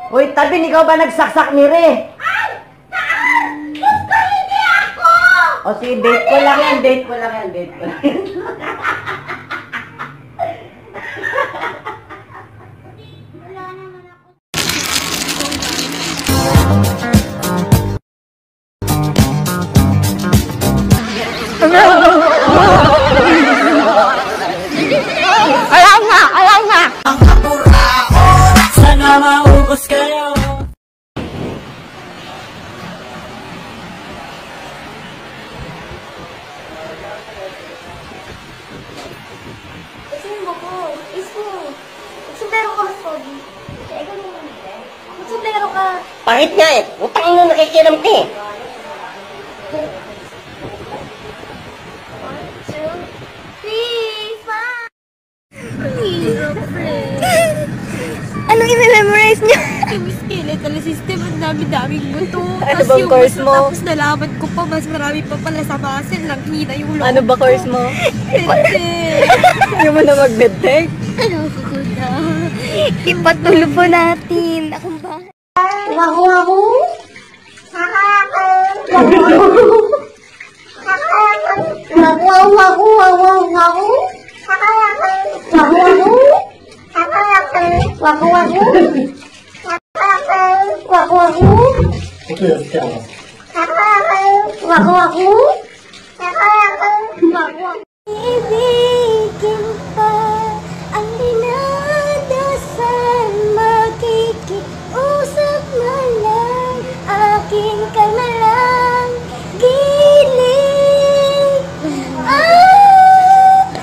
Uy, Tabin, ikaw ba nagsaksak ni Re? Ay! Saan? Gusto hindi ako! O si date ko lang yan, date ko lang yan, date ko lang yan. Wala naman ako. Alam nga! Ang kapurao, sana maubos kayo. Isipin mo ko. Magsumbrero ka, Pogi. Kaya ikaw naman hindi. Magsumbrero ka. Pangit nga eh. Utang na nakikilam ka eh. 1, 2, 3, 5. Ang hirap, friend. Anong i-memorize niyo? Yung skeletal system, ang dami-daming buto. Ano Tas bang yung course buto, mo? Tapos nalaman ko pa, mas marami pa pala sa muscle. Lang hina yung loob. Ano ba course mo? Hindi. Hindi mo na mag-detect? Ano ko na? Ipatulo po natin. Ako ba? Waku-waku. Waku-waku. Waku-waku. Waku-waku. Waku-waku. Waku-waku. Waku-waku. Waku-waku. Waku-waku. Ibigin pa ang dinadasan, makikiusap man lang, aking kanalang giling.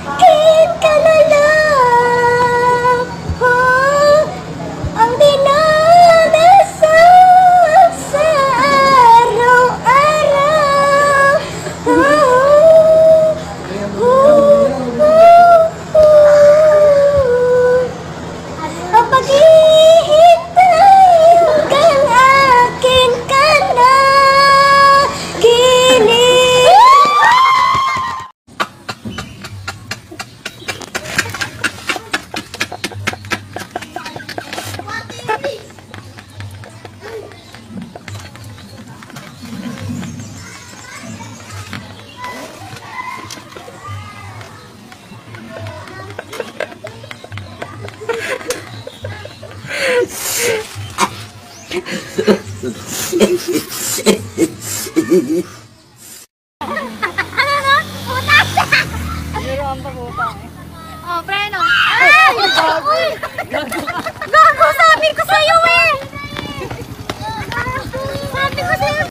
Akin ka na lang, oh, ang dinadasan sa araw-araw. Ang paghihintay hanggang akin ka na giling. Oh, preno. Ay! Gago, sabi ko sa'yo eh! Sabi ko sa'yo.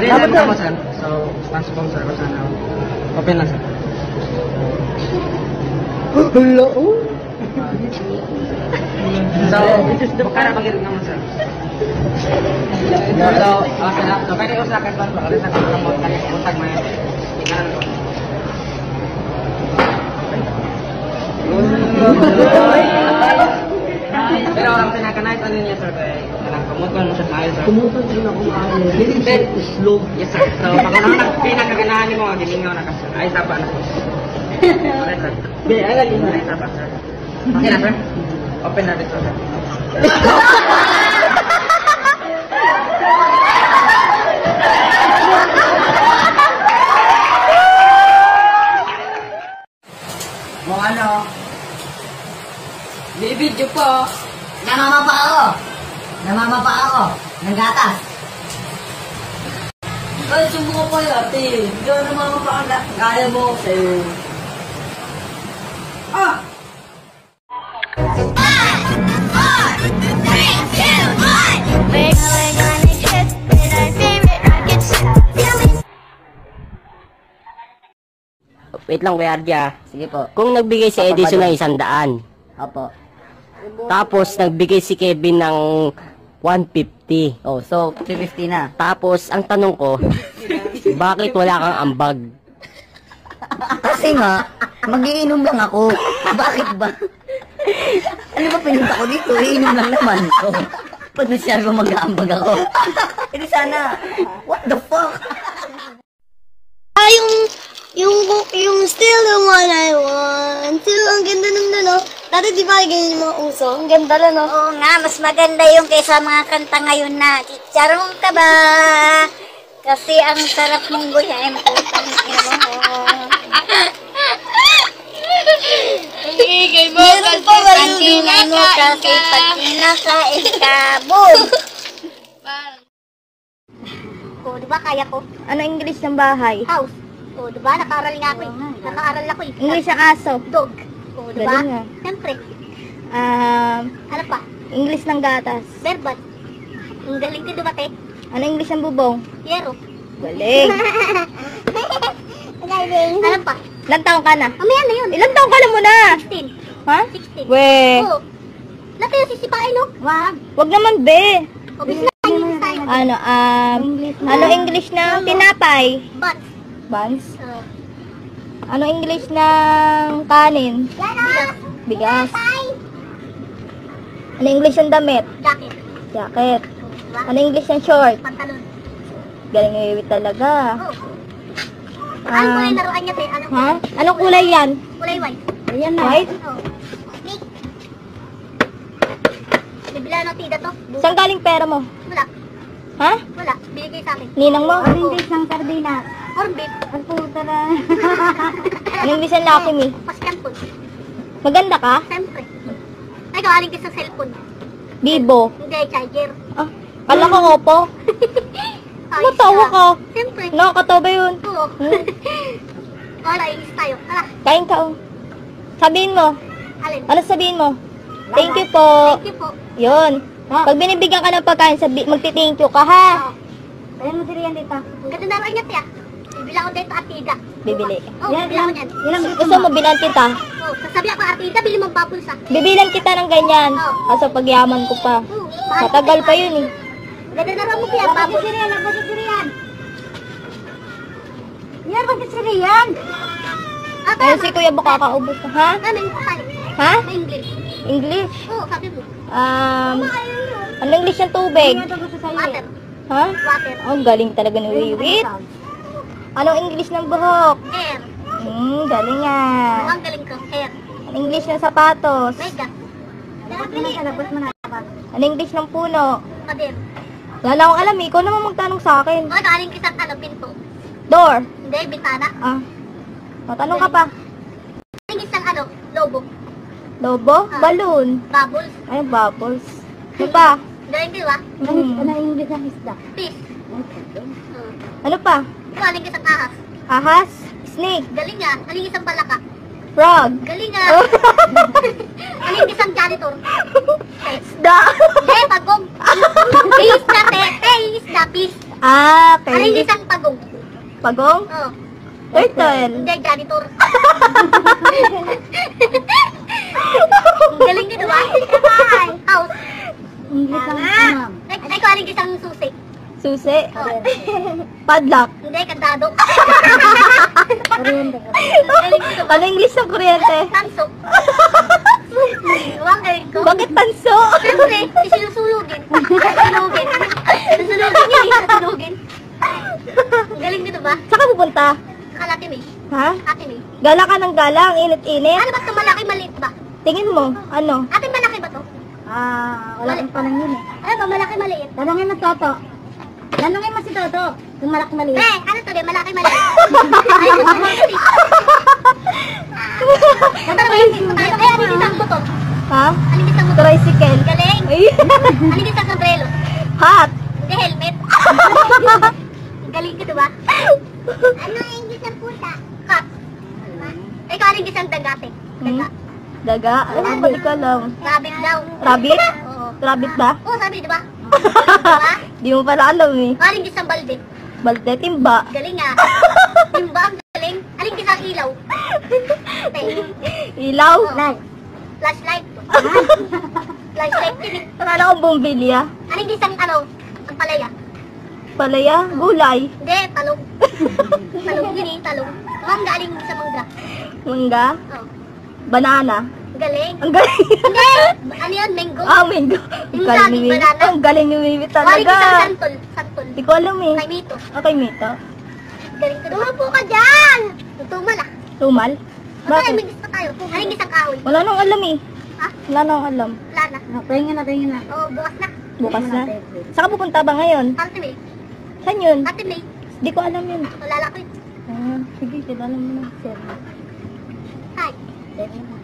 Dapat ka mo, sir. So, sponsor ko sana. Open lang, sir. Hello? So, this is the... Bukara, pag-irig naman, sir. So, pwede usakan ba? Kasi sa kamot, utag mo yun. Tingnan ko. Pero ang pinakanais ano niya sir, kumutuan mo siya tayo sir. Kumutan sila kung ano. Then, Slow. yes sir. So, pag ano pinakaganahan mo, gimingaw na ka sir. Ay, tapa na sir. Okay sir. Ay, tapa sir. Okay na sir? Open natin sir. Mo ano? Bibidyo po. Namamapa ako. Ng gatas. Ay, sumuko pa yun, ate. Hindi ako namamapa ka. Kaya mo sa'yo. Ah! Wait lang, Kuya Arja. Sige po. Kung nagbigay si Edison ng 100, Opo. tapos nagbigay si Kevin ng 150, Oh, so 350 na. tapos ang tanong ko, bakit wala kang ambag? Kasi nga, magiinom lang ako. Bakit ba? Ano ba pinunta ko dito? Iinom lang naman ko. Pag nasyabi mo mag-aambag ako. Hindi sana. What the fuck? Ah, yung still the one I want. Ang ganda ng no? Dati di ba ganyan yung mga uso? Ang ganda lang, no? Oo nga, mas maganda yung kaysa mga kanta ngayon na chicharong ka ba? Kasi ang sarap mong guyain, putang ina mo. Meron pa ba yung ginano kasi pag kinakain ka, boom! Oo, di ba kaya ko? Ano English ng bahay? House. Oo, di ba? Nakaaral nga ako eh. Nakaaral ako eh. English ng aso. Dog. Oo, di ba? Galing nga. Siyempre. Ano pa? English ng gatas. Verbal. Ang galing din dumate. Ano English ng bubong? Yero. Galing. Galing. Ano pa? Ilan taong ka na? Mamaya na yun. Ilan taong ka na muna? 16. Ha? 16. We. Oo. Lahat kayo sisipain, no? Wag. Wag naman, be. Obis na kayo tayo. Ano English ng tinapay? But, Buns. Ano English ng kanin? Bigas. Ano English ng damit? jacket. Jacket. Diba? Ano English ng short? Pantalon. Galing ni Wiwi talaga. Oo. Ano kulay laruan niya, te? Ano Ha? Anong kulay yan? kulay white? Ayan na. White? Oo. Nick. Bibila na tida to. Saan galing pera mo? Wala. Ha? Wala. Binigay sa akin. Ninang mo? English ng sardinas. Corn beef. Ang puta na. Ano English ng Lucky Me? Pasyampon. Maganda ka? Siyempre. Ay, galing ka sa cellphone. Bibo. Hindi, charger. Ah, kala ko opo. Ayos Matawa na. ka. Siyempre. Nakakatawa ba yun? Oo. Wala, inis tayo. Hala, Kain ka oh. Sabihin mo. alin. Ano sabihin mo? Thank you po. Thank you po. Yun. Pag binibigyan ka ng pagkain, magti-thank you ka ha. Ayan mo din yan dito. Ang ganda na rin niya, tiya. Bibila ko dito artida. Bibili. Oo, bibila ko yan. Gusto mo bilan kita? Oo, sasabi ako artida, bili mong bubbles ah. Bibilan kita ng ganyan. Kaso pagyaman ko pa. Oo, Matagal pa yun eh. ganda na rin mo kaya, bubbles. Yan, yan. Ata, Ayun si Kuya baka kaubos ka. Ha? ano yung kayo? Ha? Sa English. English? Oo, sabi mo. Ano English ng tubig? Water. Ha? Water. Oh, galing talaga ni Wiwit. Anong English ng buhok? Air. Galing nga. Ang galing ko. Air. Anong English ng sapatos? Mega. Labas mo na. Anong English ng puno? Pader. Wala akong alam eh. Ikaw naman magtanong sa akin. O, galing kisang ano, pinto. Door. Hindi, bintana. Ah. Matanong ka pa. Galing kisang ano, lobo. Lobo? Balloon. Bubbles. Ay, bubbles. Ano pa? Galing di ba? English ng isda? Fish. Ano pa? Galing kisang ahas. Ahas? Snake? Galing nga. Galing isang balaka. Frog? Galing nga. Galing isang janitor. Isda? Hindi, pagong. Isda, te. Isda, fish. Ah, Galing okay. isang pagong. Pagong? Oo. Turtle? Hindi, janitor. Galing din, diba? House. English ng susi? Susi. Padlock. Hindi, kandado. Kuryente. Ano English ng kuryente? Tanso. Huwag galing ko. Bakit tanso? Siyempre, isinusulugin. Susulugin. Susulugin yun eh, susulugin. Ang galing dito ba? Saan ka pupunta? Kalati May. Ha? Ate May. Gala ka ng gala, ang init-init. Ano ba ito malaki maliit ba? Tingin mo, ano? Ate malaki ba to? Wala kang panang yun eh. Ano ba malaki maliit? Tanongin mo Toto. Tanongin mo si Toto. Kung malaki maliit. Ano to din? Malaki maliit. Ay, gusto mo ito. Tatanungin mo tayo. Ano yung isang motor? Ha? Ano yung isang motor? Tricycle. Galing. Ay. Ano yung isang sombrero? Hat. Hindi, helmet. Galing ka ba? Ano yung isang puta? Cat. Ikaw ano yung isang dagate? Daga. Daga. Ano ba di ko alam? Rabbit daw. Rabbit? Oo. Rabbit ba? Oo, sabi di ba? Diba? Di mo pala alam eh. Ano yung isang balde? Balde, timba. Galing ah. Timba ang galing. Aling isang ilaw? Ilaw. Like. Flashlight. Flashlight yun eh. Akala ko bumbilya. Aling isang ano? Ang palaya? Palaya, gulay. Hindi, talong. Talong yun eh, talong. Mangga, aling sa mangga. Mangga. Oh. Banana. Galing. Ang galing. Hindi! Ano yun, mango? Mango. Yung Galing saging ni Mimi. banana. Ang galing ni Mimi Aling isang talaga. santol. Santol. Di ko alam eh. Kay Mito. Okay, Mito. Galing ka. Dumapo ka dyan! Tutumal ah. Tumal? Bakit? Bakit? May gusto tayo. Aling isang kahoy. Wala nang alam eh. Ha? Wala nang alam. Wala na. Tingin na. Oo, bukas na. Bukas na. Saan ka pupunta ba ngayon? Ate May. Saan yun? Ate May. Di ko alam yun. Wala ko yun. Ah, sige, kilala mo na. Hi. Tingin na.